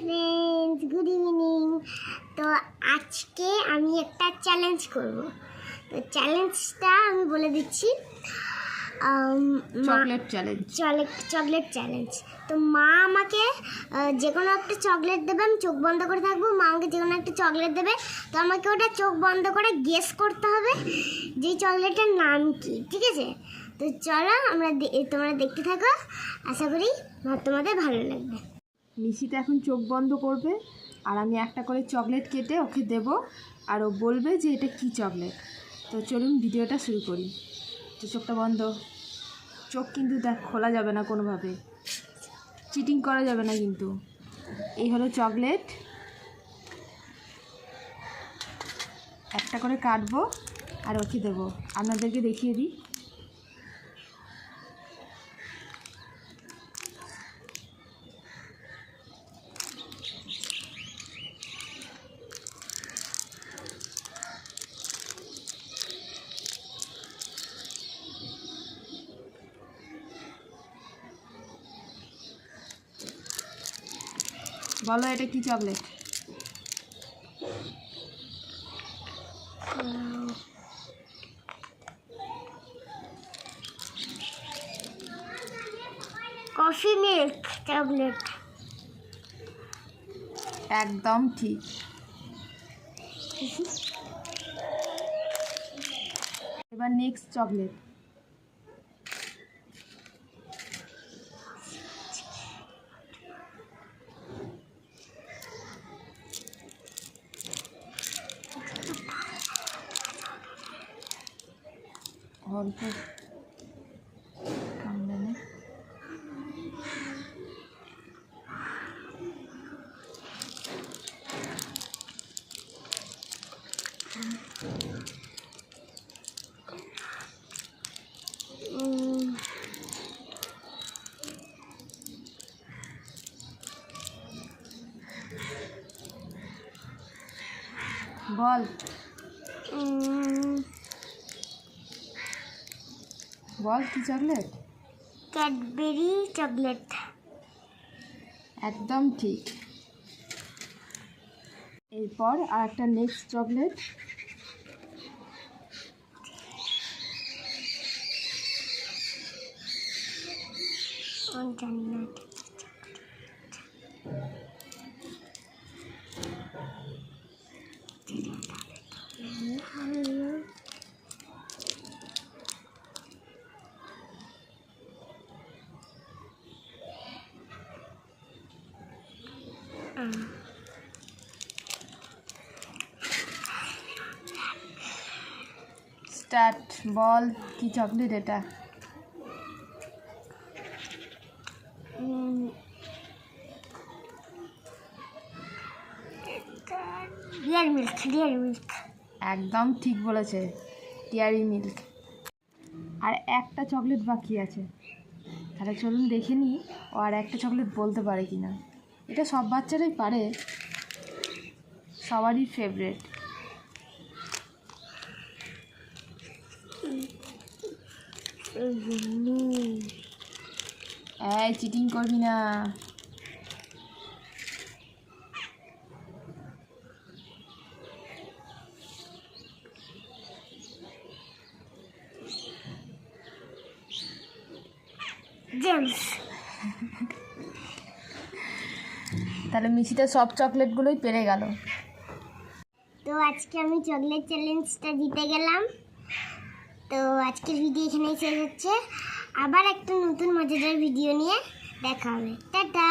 Friends, good evening. তো আজকে আমি একটা চ্যালেঞ্জ করব। তো চ্যালেঞ্জটা আমি বলে দিচ্ছি, চকলেট চ্যালেঞ্জ। তো মা আমাকে যে কোনো একটা চকলেট দেবে, আমি চোখ বন্ধ করে থাকবো। মা আমাকে যে কোনো একটা চকলেট দেবে, তো আমাকে ওটা চোখ বন্ধ করে গেস করতে হবে যে চকলেটের নাম কি, ঠিক আছে? তো চলো তোমরা দেখতে থাকো, আশা করি তোমাদের ভালো লাগবে। মিশিতে এখন চোখ বন্ধ করবে আর আমি একটা করে চকলেট কেটে ওকে দেব আর ও বলবে যে এটা কি চকলেট। তো চলুন ভিডিওটা শুরু করি। তো চোখটা বন্ধ, চোখ কিন্তু খোলা যাবে না, কোনোভাবে চিটিং করা যাবে না কিন্তু। এই হলো চকলেট, একটা করে কাটবো আর ওকে দেবো। আপনাদেরকে দেখিয়ে দিই। বলো এটা কি চকলেট? Coffee milk chocolate. একদম ঠিক। এবার নেক্সট চকলেট। অল্প কামড়ানো। বল বল কি চকলেট? Cadbury chocolate. একদম ঠিক। এরপর আর একটা নেক্সট চকলেট। জানি না। স্টার্ট। বল কি চকলেট এটা? Real milk. একদম ঠিক বলেছে, ডেয়ারি মিল্ক। আর একটা চকলেট বাকি আছে, তাহলে চলুন দেখে নিই ও আর একটা চকলেট বলতে পারে কি না। এটা সব বাচ্চারাই পারে, সবারই ফেভারিট। এই চিটিং করবি না। জেমস। তাহলে মিশিতে সব চকলেটগুলোই পেরে গেল। তো আজকে আমি চকলেট চ্যালেঞ্জটা জিতে গেলাম। তো আজকের ভিডিও এখানেই শেষ হচ্ছে। আবার একটা নতুন মজাদার ভিডিও নিয়ে দেখা হবে। টাটা।